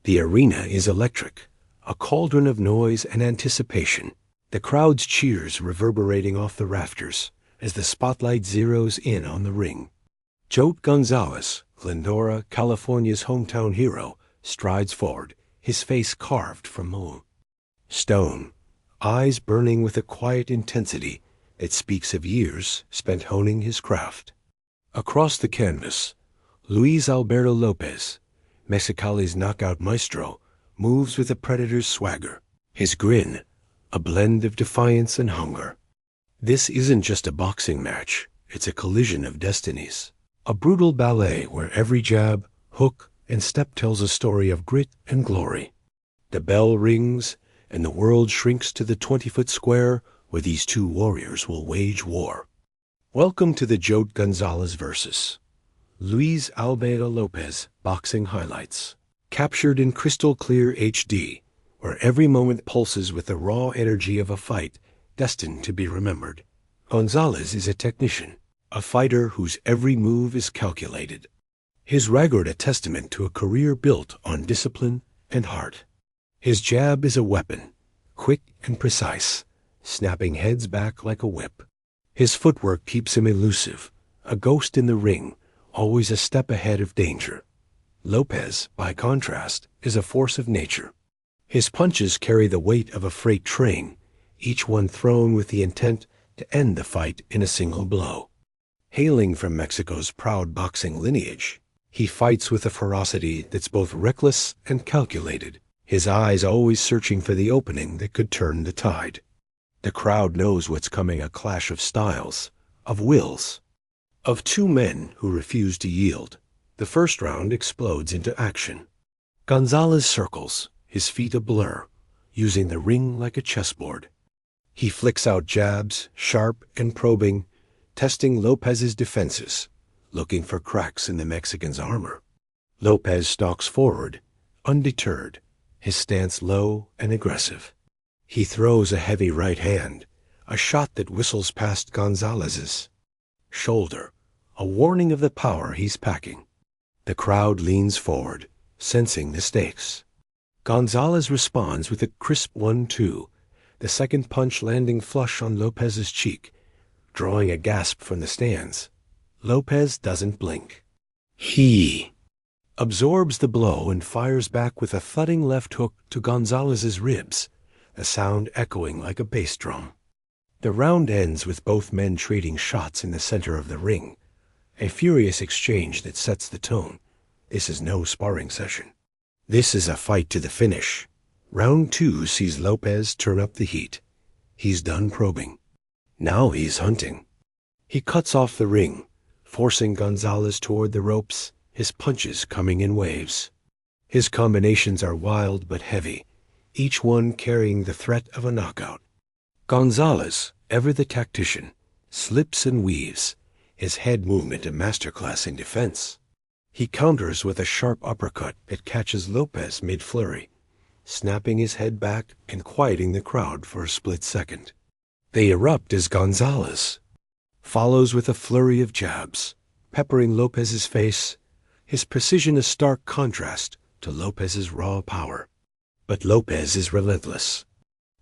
The arena is electric, a cauldron of noise and anticipation, the crowd's cheers reverberating off the rafters as the spotlight zeroes in on the ring. JEOT Gonzalez, Glendora, California's hometown hero, strides forward, his face carved from stone, eyes burning with a quiet intensity that speaks of years spent honing his craft. Across the canvas, Luis Alberto Lopez, Mexicali's knockout maestro, moves with a predator's swagger, his grin a blend of defiance and hunger. This isn't just a boxing match, it's a collision of destinies, a brutal ballet where every jab, hook, and step tells a story of grit and glory. The bell rings, and the world shrinks to the 20-foot square where these two warriors will wage war. Welcome to the JEOT Gonzalez vs. Luis Alberto Lopez boxing highlights, captured in crystal clear HD, where every moment pulses with the raw energy of a fight destined to be remembered. Gonzalez is a technician, a fighter whose every move is calculated. His record a testament to a career built on discipline and heart. His jab is a weapon, quick and precise, snapping heads back like a whip. His footwork keeps him elusive, a ghost in the ring, always a step ahead of danger. Lopez, by contrast, is a force of nature. His punches carry the weight of a freight train, each one thrown with the intent to end the fight in a single blow. Hailing from Mexico's proud boxing lineage, he fights with a ferocity that's both reckless and calculated, his eyes always searching for the opening that could turn the tide. The crowd knows what's coming, a clash of styles, of wills, of two men who refuse to yield. The first round explodes into action. Gonzalez circles, his feet a blur, using the ring like a chessboard. He flicks out jabs, sharp and probing, testing Lopez's defenses, looking for cracks in the Mexican's armor. Lopez stalks forward, undeterred, his stance low and aggressive. He throws a heavy right hand, a shot that whistles past Gonzalez's shoulder, a warning of the power he's packing. The crowd leans forward, sensing the stakes. Gonzalez responds with a crisp 1-2, the second punch landing flush on Lopez's cheek, drawing a gasp from the stands. Lopez doesn't blink. He absorbs the blow and fires back with a thudding left hook to Gonzalez's ribs, a sound echoing like a bass drum. The round ends with both men trading shots in the center of the ring, a furious exchange that sets the tone. This is no sparring session. This is a fight to the finish. Round 2 sees Lopez turn up the heat. He's done probing. Now he's hunting. He cuts off the ring, forcing Gonzalez toward the ropes, his punches coming in waves. His combinations are wild but heavy, each one carrying the threat of a knockout. Gonzalez, ever the tactician, slips and weaves, his head movement a masterclass in defense. He counters with a sharp uppercut that catches Lopez mid-flurry, snapping his head back and quieting the crowd for a split second. They erupt as Gonzalez follows with a flurry of jabs, peppering Lopez's face, his precision a stark contrast to Lopez's raw power. But Lopez is relentless.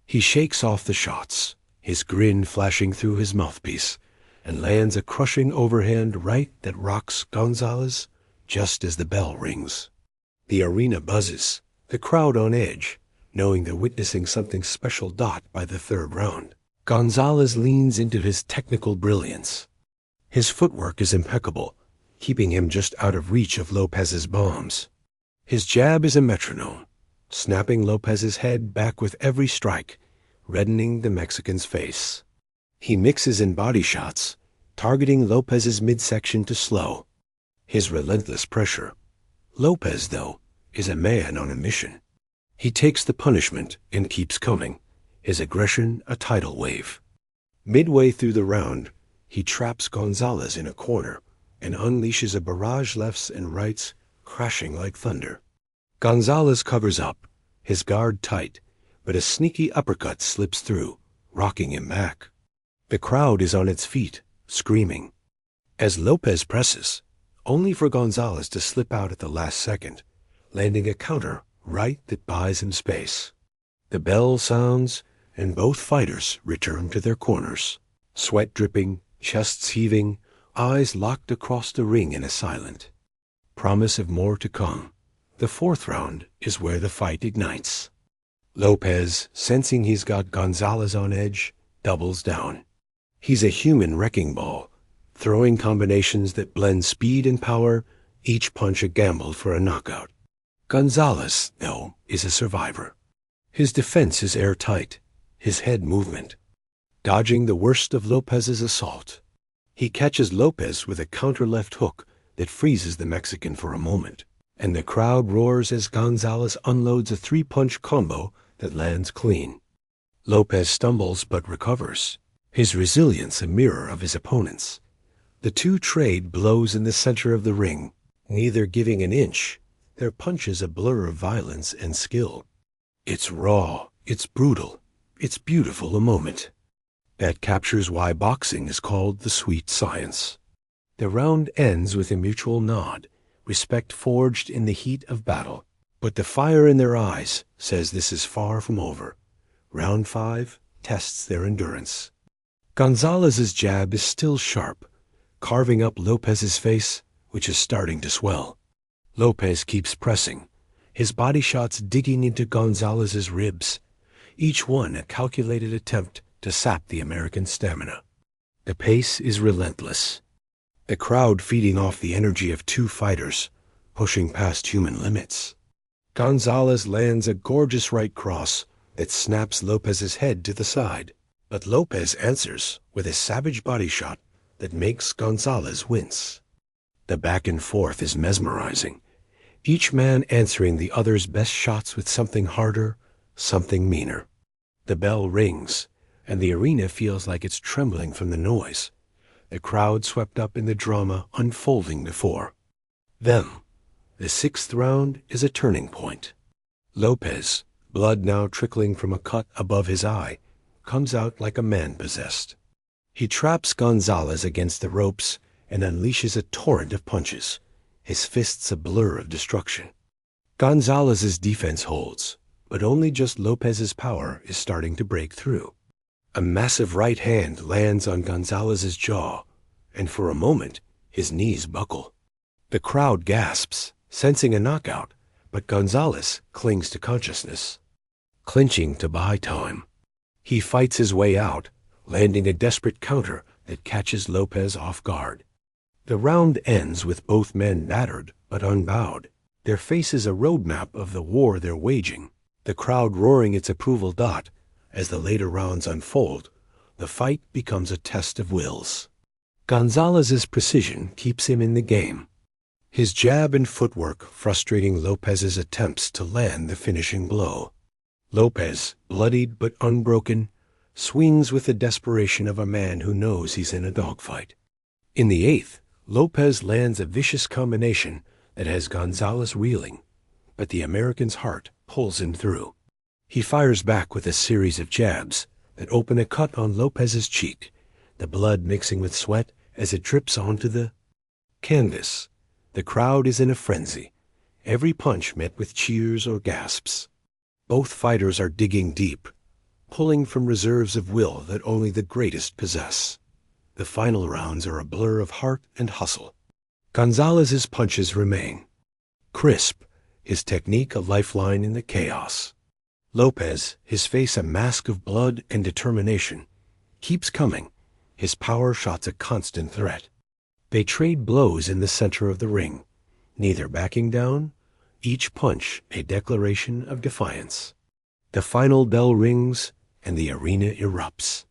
He shakes off the shots, his grin flashing through his mouthpiece, and lands a crushing overhand right that rocks Gonzalez just as the bell rings. The arena buzzes, the crowd on edge, knowing they're witnessing something special. By the third round, Gonzalez leans into his technical brilliance. His footwork is impeccable, keeping him just out of reach of Lopez's bombs. His jab is a metronome, snapping Lopez's head back with every strike, reddening the Mexican's face. He mixes in body shots, targeting Lopez's midsection to slow. His relentless pressure. Lopez, though, is a man on a mission. He takes the punishment and keeps coming, his aggression a tidal wave. Midway through the round, he traps Gonzalez in a corner and unleashes a barrage lefts and rights crashing like thunder. Gonzalez covers up, his guard tight, but a sneaky uppercut slips through, rocking him back. The crowd is on its feet, screaming. As Lopez presses, only for Gonzalez to slip out at the last second, landing a counter right that buys him space. The bell sounds, and both fighters return to their corners, sweat dripping, chests heaving, eyes locked across the ring in a silent promise of more to come. The fourth round is where the fight ignites. Lopez, sensing he's got Gonzalez on edge, doubles down. He's a human wrecking ball, throwing combinations that blend speed and power, each punch a gamble for a knockout. Gonzalez, though, is a survivor. His defense is airtight, his head movement, dodging the worst of Lopez's assault. He catches Lopez with a counter left hook that freezes the Mexican for a moment, and the crowd roars as Gonzalez unloads a three-punch combo that lands clean. Lopez stumbles but recovers, his resilience a mirror of his opponent's. The two trade blows in the center of the ring, neither giving an inch, their punches a blur of violence and skill. It's raw, it's brutal, it's beautiful a moment that captures why boxing is called the sweet science. The round ends with a mutual nod, respect forged in the heat of battle. But the fire in their eyes says this is far from over. Round 5 tests their endurance. Gonzalez's jab is still sharp, carving up Lopez's face, which is starting to swell. Lopez keeps pressing, his body shots digging into Gonzalez's ribs, each one a calculated attempt to sap the American's stamina. The pace is relentless, the crowd feeding off the energy of two fighters, pushing past human limits. Gonzalez lands a gorgeous right cross that snaps Lopez's head to the side, but Lopez answers with a savage body shot that makes Gonzalez wince. The back and forth is mesmerizing, each man answering the other's best shots with something harder, something meaner. The bell rings, and the arena feels like it's trembling from the noise, the crowd swept up in the drama unfolding before them. The sixth round is a turning point. Lopez, blood now trickling from a cut above his eye, comes out like a man possessed. He traps Gonzalez against the ropes and unleashes a torrent of punches, his fists a blur of destruction. Gonzalez's defense holds, but only just Lopez's power is starting to break through. A massive right hand lands on Gonzalez's jaw, and for a moment, his knees buckle. The crowd gasps, sensing a knockout, but Gonzalez clings to consciousness, clinching to buy time. He fights his way out, landing a desperate counter that catches Lopez off guard. The round ends with both men battered but unbowed, their faces a roadmap of the war they're waging, the crowd roaring its approval. As the later rounds unfold, the fight becomes a test of wills. Gonzalez's precision keeps him in the game, his jab and footwork frustrating Lopez's attempts to land the finishing blow. Lopez, bloodied but unbroken, swings with the desperation of a man who knows he's in a dogfight. In the eighth, Lopez lands a vicious combination that has Gonzalez reeling, but the American's heart pulls him through. He fires back with a series of jabs that open a cut on Lopez's cheek, the blood mixing with sweat as it drips onto the canvas. The crowd is in a frenzy, every punch met with cheers or gasps. Both fighters are digging deep, pulling from reserves of will that only the greatest possess. The final rounds are a blur of heart and hustle. Gonzalez's punches remain crisp, his technique a lifeline in the chaos. Lopez, his face a mask of blood and determination, keeps coming, his power shots a constant threat. They trade blows in the center of the ring, neither backing down, each punch a declaration of defiance. The final bell rings, and the arena erupts.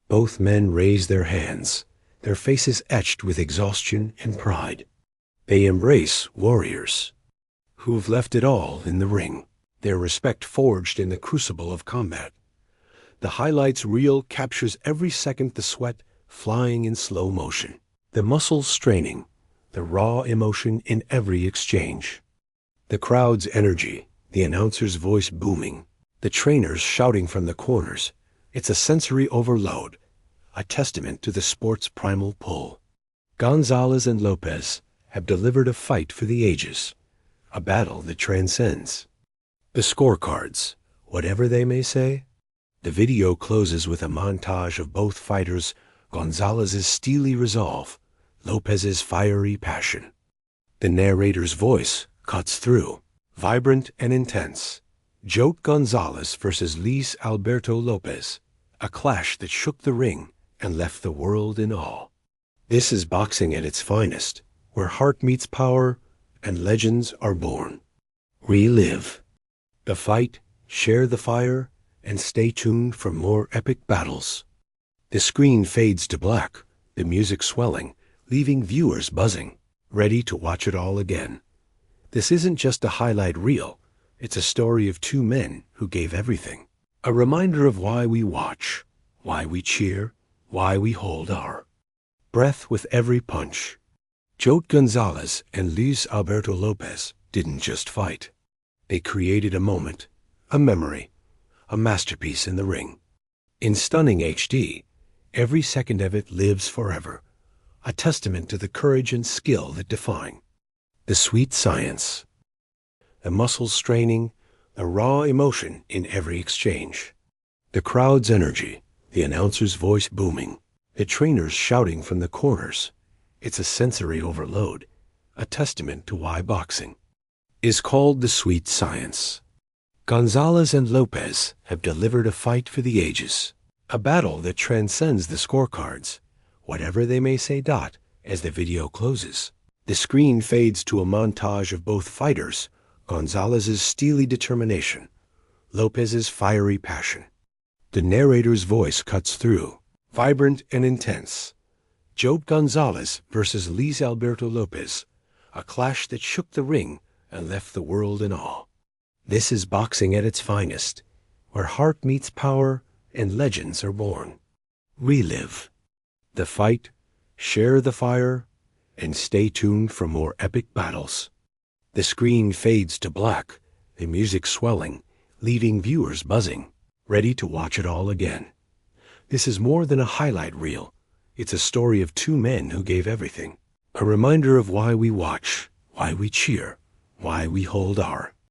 Both men raise their hands, their faces etched with exhaustion and pride. They embrace warriors who've left it all in the ring, their respect forged in the crucible of combat. The highlights reel captures every second, the sweat flying in slow motion, the muscles straining, the raw emotion in every exchange. The crowd's energy, the announcer's voice booming, the trainers shouting from the corners. It's a sensory overload, a testament to the sport's primal pull. Gonzalez and Lopez have delivered a fight for the ages, a battle that transcends The scorecards, whatever they may say. The video closes with a montage of both fighters, Gonzalez's steely resolve, Lopez's fiery passion. The narrator's voice cuts through, vibrant and intense. JEOT Gonzalez versus Luis Alberto Lopez, a clash that shook the ring and left the world in awe. This is boxing at its finest, where heart meets power and legends are born. Relive the fight, share the fire, and stay tuned for more epic battles. The screen fades to black, the music swelling, leaving viewers buzzing, ready to watch it all again. This isn't just a highlight reel, it's a story of two men who gave everything. A reminder of why we watch, why we cheer, why we hold our breath with every punch. JEOT Gonzalez and Luis Alberto Lopez didn't just fight. They created a moment, a memory, a masterpiece in the ring. In stunning HD, every second of it lives forever, a testament to the courage and skill that define. The sweet science, the muscles straining, the raw emotion in every exchange. The crowd's energy, the announcer's voice booming, the trainers shouting from the corners. It's a sensory overload, a testament to why boxing is called the sweet science. Gonzalez and Lopez have delivered a fight for the ages, a battle that transcends the scorecards, whatever they may say. As the video closes, the screen fades to a montage of both fighters, Gonzalez's steely determination, Lopez's fiery passion. The narrator's voice cuts through, vibrant and intense. JEOT Gonzalez versus Luis Alberto Lopez, a clash that shook the ring and left the world in awe. This is boxing at its finest, where heart meets power and legends are born. Relive the fight, share the fire, and stay tuned for more epic battles. The screen fades to black, the music swelling, leaving viewers buzzing, ready to watch it all again. This is more than a highlight reel. It's a story of two men who gave everything. A reminder of why we watch, why we cheer, why we hold our